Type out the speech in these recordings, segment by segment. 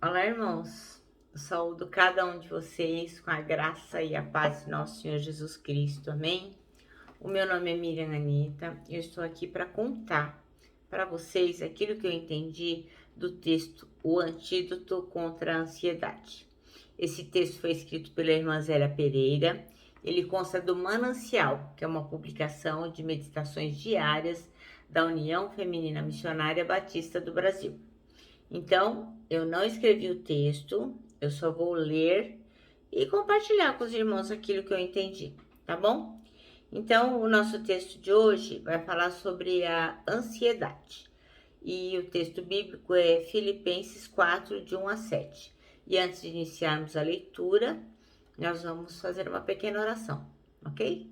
Olá, irmãos. Saúdo cada um de vocês com a graça e a paz de nosso Senhor Jesus Cristo. Amém? O meu nome é Miriam Anita e eu estou aqui para contar para vocês aquilo que eu entendi do texto O Antídoto contra a Ansiedade. Esse texto foi escrito pela irmã Zélia Pereira. Ele consta do Manancial, que é uma publicação de meditações diárias da União Feminina Missionária Batista do Brasil. Então, eu não escrevi o texto, eu só vou ler e compartilhar com os irmãos aquilo que eu entendi, tá bom? Então, o nosso texto de hoje vai falar sobre a ansiedade. E o texto bíblico é Filipenses 4, de 1 a 7. E antes de iniciarmos a leitura, nós vamos fazer uma pequena oração, ok?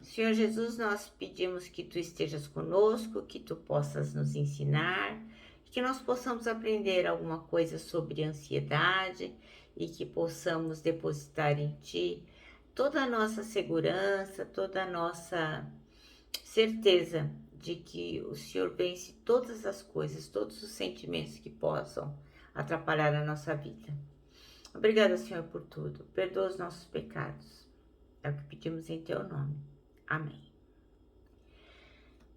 Senhor Jesus, nós pedimos que tu estejas conosco, que tu possas nos ensinar, que nós possamos aprender alguma coisa sobre ansiedade e que possamos depositar em ti toda a nossa segurança, toda a nossa certeza de que o Senhor vence todas as coisas, todos os sentimentos que possam atrapalhar a nossa vida. Obrigada, Senhor, por tudo. Perdoa os nossos pecados. É o que pedimos em teu nome. Amém.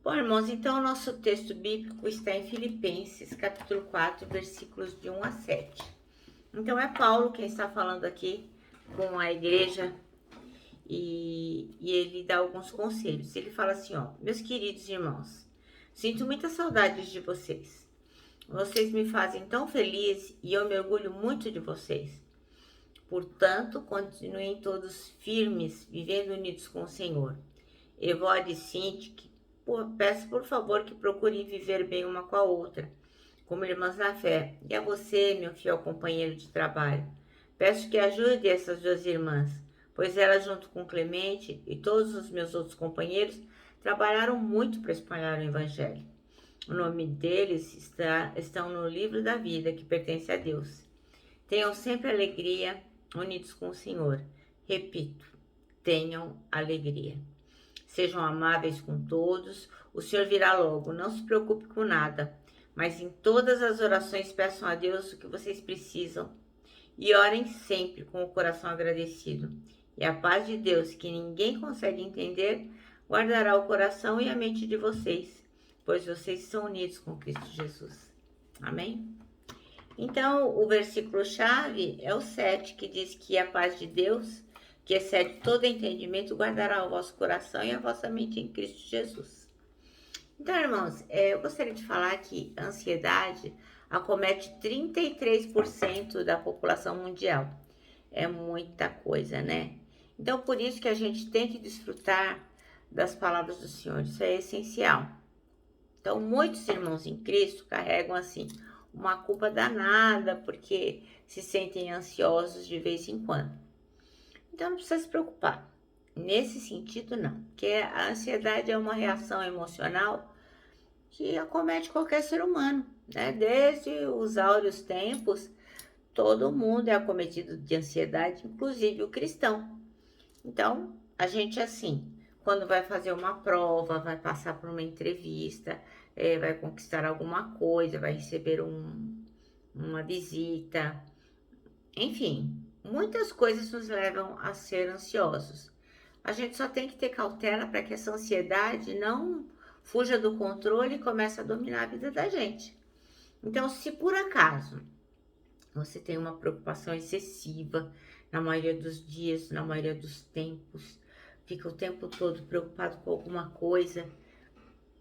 Bom, irmãos, então o nosso texto bíblico está em Filipenses, capítulo 4, versículos de 1 a 7. Então é Paulo quem está falando aqui com a igreja e ele dá alguns conselhos. Ele fala assim, ó: meus queridos irmãos, sinto muita saudade de vocês. Vocês me fazem tão feliz e eu me orgulho muito de vocês. Portanto, continuem todos firmes, vivendo unidos com o Senhor. Evode e Sintique, peço por favor que procurem viver bem uma com a outra, como irmãs na fé. E a você, meu fiel companheiro de trabalho, peço que ajude essas duas irmãs, pois elas, junto com Clemente e todos os meus outros companheiros, trabalharam muito para espalhar o Evangelho. O nome deles estão no livro da vida que pertence a Deus. Tenham sempre alegria, unidos com o Senhor. Repito, tenham alegria. Sejam amáveis com todos, o Senhor virá logo, não se preocupe com nada, mas em todas as orações peçam a Deus o que vocês precisam e orem sempre com o coração agradecido. E a paz de Deus, que ninguém consegue entender, guardará o coração e a mente de vocês, pois vocês são unidos com Cristo Jesus. Amém? Então, o versículo-chave é o 7, que diz que a paz de Deus, que excede todo entendimento, guardará o vosso coração e a vossa mente em Cristo Jesus. Então, irmãos, eu gostaria de falar que a ansiedade acomete 33% da população mundial. É muita coisa, né? Então, por isso que a gente tem que desfrutar das palavras do Senhor, isso é essencial. Então, muitos irmãos em Cristo carregam, assim, uma culpa danada, porque se sentem ansiosos de vez em quando. Então não precisa se preocupar. Nesse sentido, não. Porque a ansiedade é uma reação emocional que acomete qualquer ser humano, né? Desde os áureos tempos, todo mundo é acometido de ansiedade, inclusive o cristão. Então, a gente assim, quando vai fazer uma prova, vai passar por uma entrevista, vai conquistar alguma coisa, vai receber uma visita, enfim, muitas coisas nos levam a ser ansiosos. A gente só tem que ter cautela para que essa ansiedade não fuja do controle e comece a dominar a vida da gente. Então, se por acaso você tem uma preocupação excessiva, na maioria dos dias, na maioria dos tempos, fica o tempo todo preocupado com alguma coisa,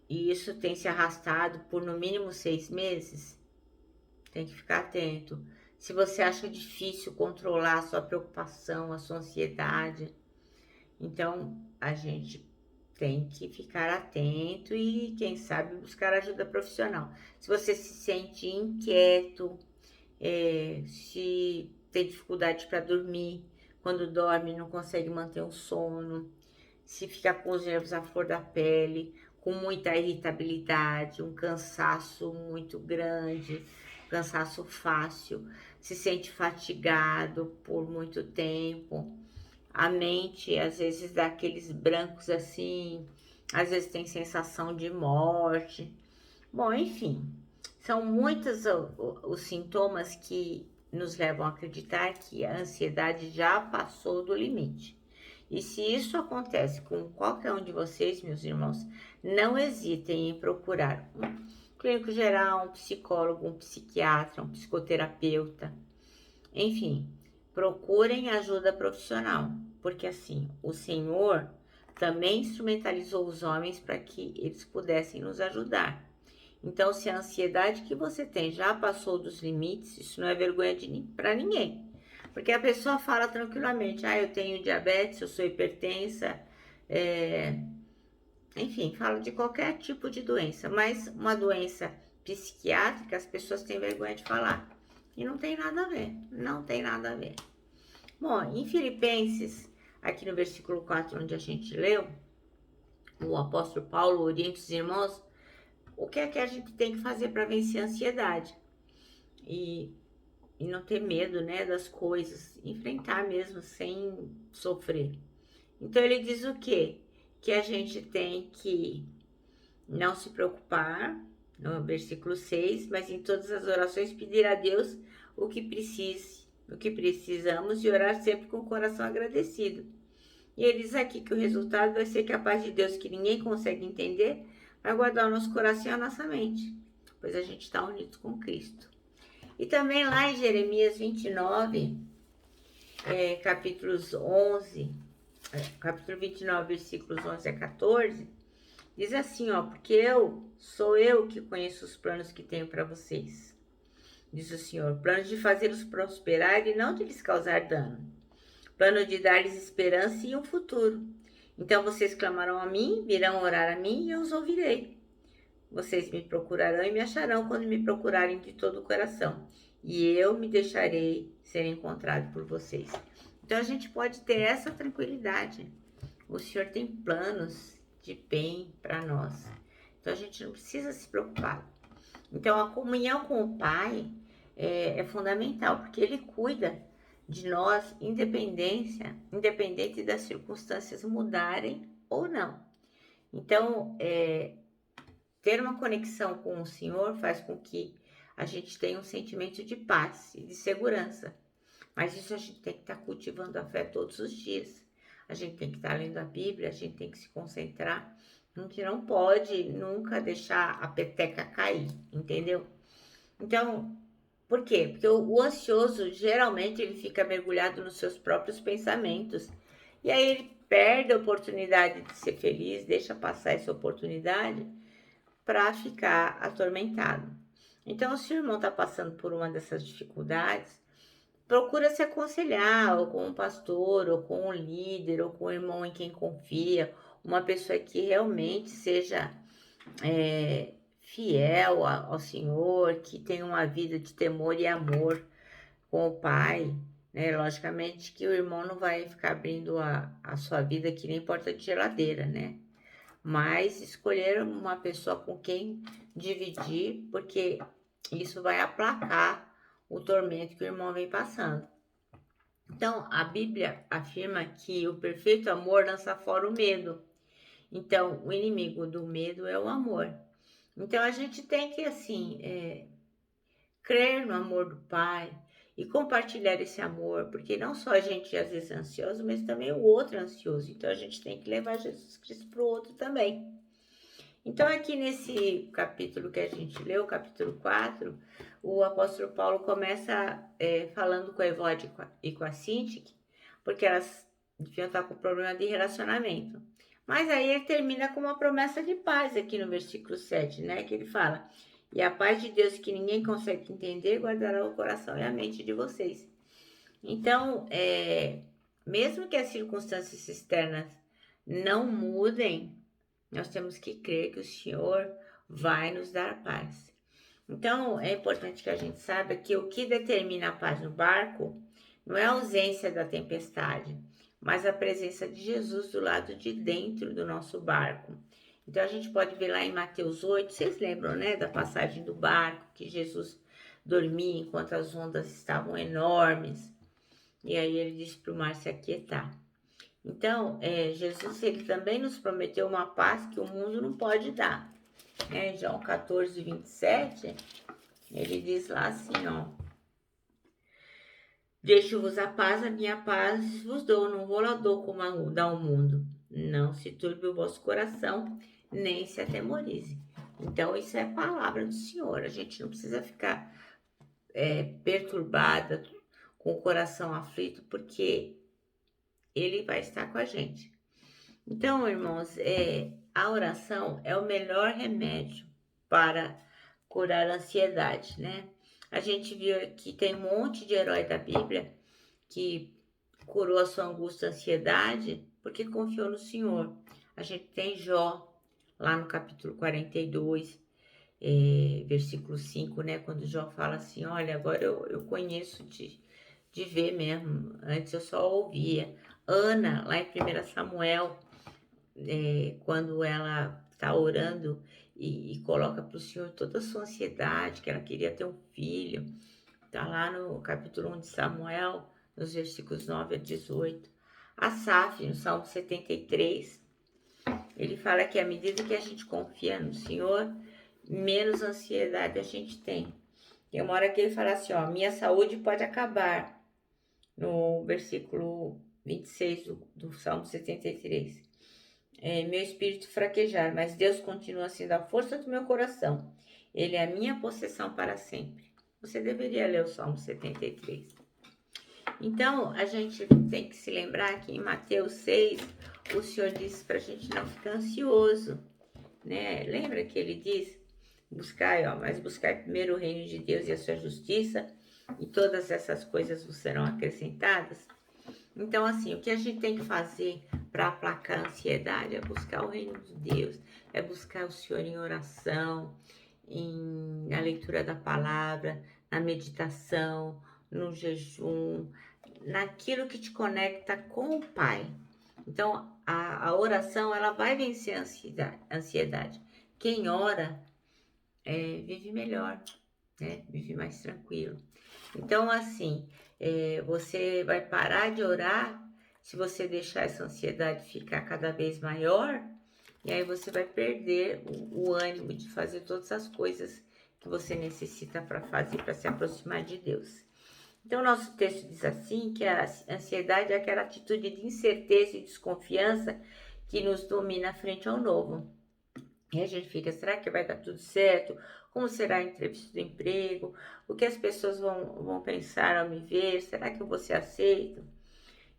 e isso tem se arrastado por no mínimo 6 meses, tem que ficar atento. Se você acha difícil controlar a sua preocupação, a sua ansiedade, então a gente tem que ficar atento e, quem sabe, buscar ajuda profissional. Se você se sente inquieto, se tem dificuldade para dormir, quando dorme não consegue manter o sono, se fica com os nervos à flor da pele, com muita irritabilidade, um cansaço muito grande, cansaço fácil, se sente fatigado por muito tempo, a mente às vezes dá aqueles brancos assim, às vezes tem sensação de morte. Bom, enfim, São muitos os sintomas que nos levam a acreditar que a ansiedade já passou do limite. E se isso acontece com qualquer um de vocês, meus irmãos, não hesitem em procurar um clínico geral, um psicólogo, um psiquiatra, um psicoterapeuta, enfim, procurem ajuda profissional, porque assim, o Senhor também instrumentalizou os homens para que eles pudessem nos ajudar. Então, se a ansiedade que você tem já passou dos limites, isso não é vergonha para ninguém. Porque a pessoa fala tranquilamente, eu tenho diabetes, eu sou hipertensa, enfim, fala de qualquer tipo de doença, mas uma doença psiquiátrica as pessoas têm vergonha de falar. E não tem nada a ver, não tem nada a ver. Bom, em Filipenses, aqui no versículo 4, onde a gente leu, o apóstolo Paulo orienta os irmãos o que é que a gente tem que fazer para vencer a ansiedade. E não ter medo, né, das coisas, enfrentar mesmo sem sofrer. Então ele diz o quê? Que a gente tem que não se preocupar, no versículo 6, mas em todas as orações pedir a Deus o que precisamos e orar sempre com o coração agradecido. E ele diz aqui que o resultado vai ser que a paz de Deus, que ninguém consegue entender, vai guardar o nosso coração e a nossa mente, pois a gente está unido com Cristo. E também lá em Jeremias 29, capítulo 29, versículos 11 a 14, diz assim, porque sou eu que conheço os planos que tenho para vocês, diz o Senhor, planos de fazê-los prosperar e não de lhes causar dano, plano de dar-lhes esperança e um futuro. Então vocês clamarão a mim, virão orar a mim e eu os ouvirei. Vocês me procurarão e me acharão quando me procurarem de todo o coração. E eu me deixarei ser encontrado por vocês. Então a gente pode ter essa tranquilidade. O Senhor tem planos de bem para nós. Então a gente não precisa se preocupar. Então a comunhão com o Pai é fundamental, porque Ele cuida de nós, independente das circunstâncias mudarem ou não. Então, ter uma conexão com o Senhor faz com que a gente tenha um sentimento de paz e de segurança. Mas isso a gente tem que estar cultivando a fé todos os dias. A gente tem que estar lendo a Bíblia, a gente tem que se concentrar. A gente não pode nunca deixar a peteca cair, entendeu? Então, por quê? Porque o ansioso, geralmente, ele fica mergulhado nos seus próprios pensamentos. E aí ele perde a oportunidade de ser feliz, deixa passar essa oportunidade para ficar atormentado. Então, se o irmão está passando por uma dessas dificuldades, procura se aconselhar, ou com um pastor, ou com um líder, ou com um irmão em quem confia, uma pessoa que realmente seja fiel ao Senhor, que tenha uma vida de temor e amor com o Pai, né? Logicamente que o irmão não vai ficar abrindo a sua vida que nem porta de geladeira, né? Mas escolher uma pessoa com quem dividir, porque isso vai aplacar o tormento que o irmão vem passando. Então, a Bíblia afirma que o perfeito amor lança fora o medo. Então, o inimigo do medo é o amor. Então, a gente tem que, assim, crer no amor do Pai e compartilhar esse amor, porque não só a gente às vezes é ansioso, mas também o outro é ansioso. Então, a gente tem que levar Jesus Cristo para o outro também. Então, aqui nesse capítulo que a gente leu, capítulo 4, o apóstolo Paulo começa falando com a Evódia e com a Sintique, porque elas deviam estar com problema de relacionamento. Mas aí ele termina com uma promessa de paz aqui no versículo 7, né? Que ele fala, e a paz de Deus que ninguém consegue entender, guardará o coração e a mente de vocês. Então, mesmo que as circunstâncias externas não mudem, nós temos que crer que o Senhor vai nos dar paz. Então, é importante que a gente saiba que o que determina a paz no barco não é a ausência da tempestade, mas a presença de Jesus do lado de dentro do nosso barco. Então, a gente pode ver lá em Mateus 8, vocês lembram, né, da passagem do barco, que Jesus dormia enquanto as ondas estavam enormes. E aí ele disse para o mar se aquietar. Então, Jesus ele também nos prometeu uma paz que o mundo não pode dar. João 14, 27, Ele diz lá assim, ó: deixo-vos a paz, a minha paz vos dou, não vou lá dou como dá o mundo. Não se turbe o vosso coração, nem se atemorize. Então, isso é a palavra do Senhor. A gente não precisa ficar perturbada, com o coração aflito, porque Ele vai estar com a gente. Então, irmãos, a oração é o melhor remédio para curar a ansiedade, né? A gente viu que tem um monte de herói da Bíblia que curou a sua angústia e ansiedade porque confiou no Senhor. A gente tem Jó, lá no capítulo 42, versículo 5, né? Quando Jó fala assim, olha, agora eu conheço de ver mesmo, antes eu só ouvia. Ana, lá em 1 Samuel, quando ela está orando e coloca para o Senhor toda a sua ansiedade, que ela queria ter um filho, está lá no capítulo 1 de Samuel, nos versículos 9 a 18. Asaf, no Salmo 73, ele fala que à medida que a gente confia no Senhor, menos ansiedade a gente tem. Tem uma hora que ele fala assim, ó, minha saúde pode acabar, no versículo 26 do Salmo 73. Meu espírito fraquejar, mas Deus continua sendo a força do meu coração. Ele é a minha possessão para sempre. Você deveria ler o Salmo 73. Então, a gente tem que se lembrar que em Mateus 6, o Senhor disse para a gente não ficar ansioso, né? Lembra que ele diz, buscai, mas buscai primeiro o reino de Deus e a sua justiça, e todas essas coisas vos serão acrescentadas. Então, assim, o que a gente tem que fazer para aplacar a ansiedade é buscar o reino de Deus, é buscar o Senhor em oração, na leitura da palavra, na meditação, no jejum, naquilo que te conecta com o Pai. Então, a oração, ela vai vencer a ansiedade. Quem ora vive melhor, né? Vive mais tranquilo. Então, assim, você vai parar de orar se você deixar essa ansiedade ficar cada vez maior, e aí você vai perder o ânimo de fazer todas as coisas que você necessita para fazer, para se aproximar de Deus. Então, o nosso texto diz assim, que a ansiedade é aquela atitude de incerteza e desconfiança que nos domina frente ao novo. E a gente fica, será que vai dar tudo certo? Como será a entrevista do emprego? O que as pessoas vão pensar ao me ver? Será que eu vou ser aceito?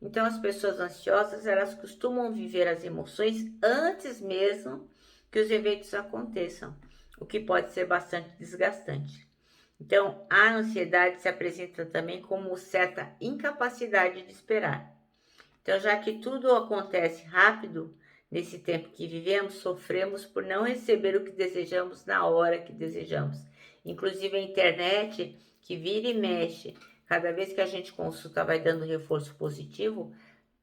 Então, as pessoas ansiosas, elas costumam viver as emoções antes mesmo que os eventos aconteçam, o que pode ser bastante desgastante. Então, a ansiedade se apresenta também como certa incapacidade de esperar. Então, já que tudo acontece rápido, nesse tempo que vivemos, sofremos por não receber o que desejamos na hora que desejamos. Inclusive a internet, que vira e mexe, cada vez que a gente consulta vai dando reforço positivo,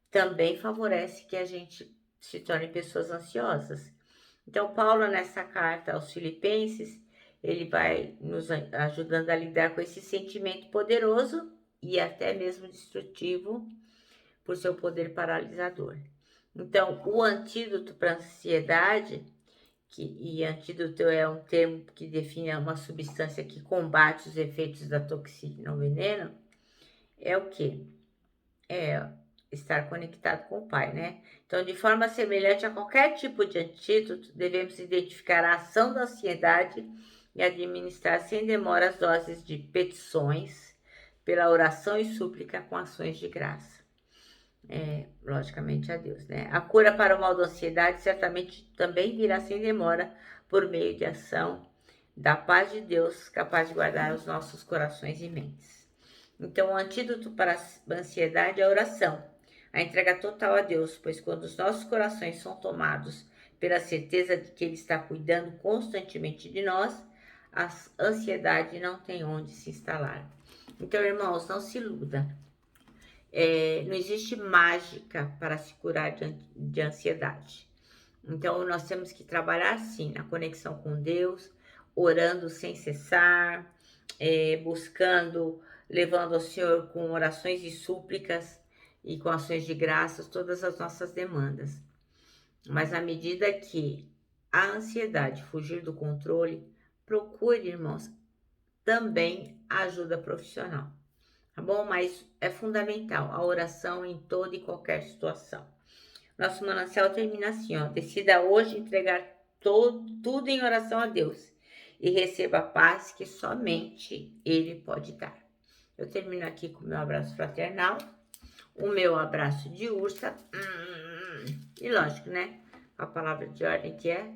também favorece que a gente se torne pessoas ansiosas. Então, Paulo, nessa carta aos Filipenses, ele vai nos ajudando a lidar com esse sentimento poderoso e até mesmo destrutivo por seu poder paralisador. Então, o antídoto para a ansiedade, e antídoto é um termo que define uma substância que combate os efeitos da toxina ou veneno, é o quê? É estar conectado com o Pai, né? Então, de forma semelhante a qualquer tipo de antídoto, devemos identificar a ação da ansiedade e administrar sem demora as doses de petições pela oração e súplica com ações de graça. Logicamente a Deus, né? A cura para o mal da ansiedade certamente também virá sem demora por meio de ação da paz de Deus, capaz de guardar os nossos corações e mentes. Então, o antídoto para a ansiedade é a oração, a entrega total a Deus, pois quando os nossos corações são tomados pela certeza de que Ele está cuidando constantemente de nós, a ansiedade não tem onde se instalar. Então, irmãos, não se iluda. Não existe mágica para se curar de ansiedade. Então, nós temos que trabalhar sim na conexão com Deus, orando sem cessar, buscando, levando ao Senhor com orações e súplicas e com ações de graças todas as nossas demandas. Mas à medida que a ansiedade fugir do controle, procure, irmãos, também a ajuda profissional, tá bom? Mas é fundamental a oração em toda e qualquer situação. Nosso manancial termina assim, ó. Decida hoje entregar tudo em oração a Deus e receba a paz que somente Ele pode dar. Eu termino aqui com o meu abraço fraternal, o meu abraço de ursa, e lógico, né? A palavra de ordem que é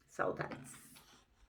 saudades.